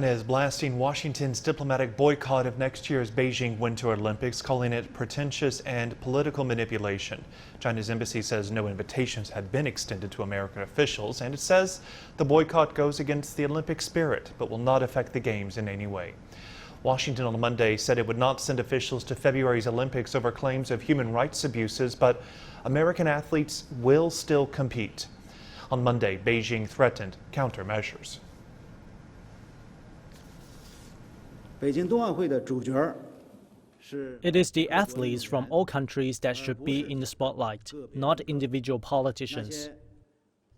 Is blasting Washington's diplomatic boycott of next year's Beijing Winter Olympics, calling it pretentious and political manipulation. China's embassy says no invitations had been extended to American officials, and it says the boycott goes against the Olympic spirit but will not affect the Games in any way. Washington on Monday said it would not send officials to February's Olympics over claims of human rights abuses, but American athletes will still compete. On Monday, Beijing threatened countermeasures. It is the athletes from all countries that should be in the spotlight, not individual politicians.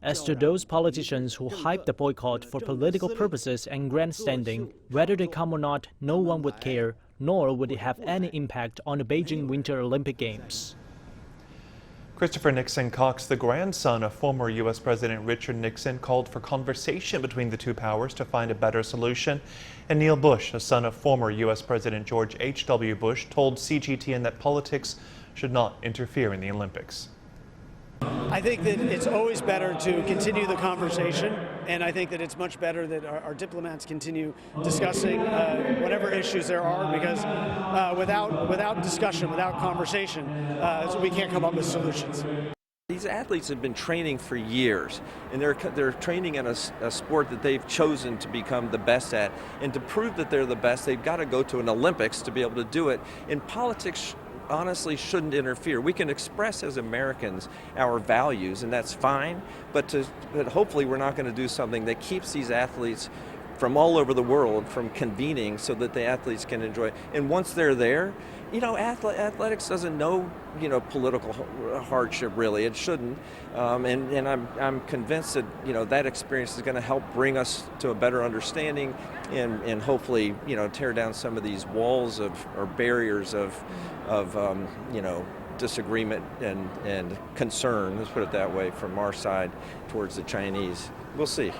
As to those politicians who hype the boycott for political purposes and grandstanding, whether they come or not, no one would care, nor would it have any impact on the Beijing Winter Olympic Games. Christopher Nixon Cox, the grandson of former U.S. President Richard Nixon, called for conversation between the two powers to find a better solution. And Neil Bush, a son of former U.S. President George H.W. Bush, told CGTN that politics should not interfere in the Olympics. I think that it's always better to continue the conversation, and I think that it's much better that our diplomats continue discussing whatever issues there are, because without discussion, without conversation, we can't come up with solutions. These athletes have been training for years, and they're training in a sport that they've chosen to become the best at. And to prove that they're the best, they've got to go to an Olympics to be able to do it. And politics honestly shouldn't interfere. We can express as Americans our values, and that's fine, but hopefully we're not going to do something that keeps these athletes from all over the world from convening so that the athletes can enjoy. And once they're there, athletics doesn't know, political hardship really. It shouldn't. And I'm convinced that, that experience is going to help bring us to a better understanding and hopefully, tear down some of these walls or barriers of disagreement and concern, let's put it that way, from our side towards the Chinese. We'll see.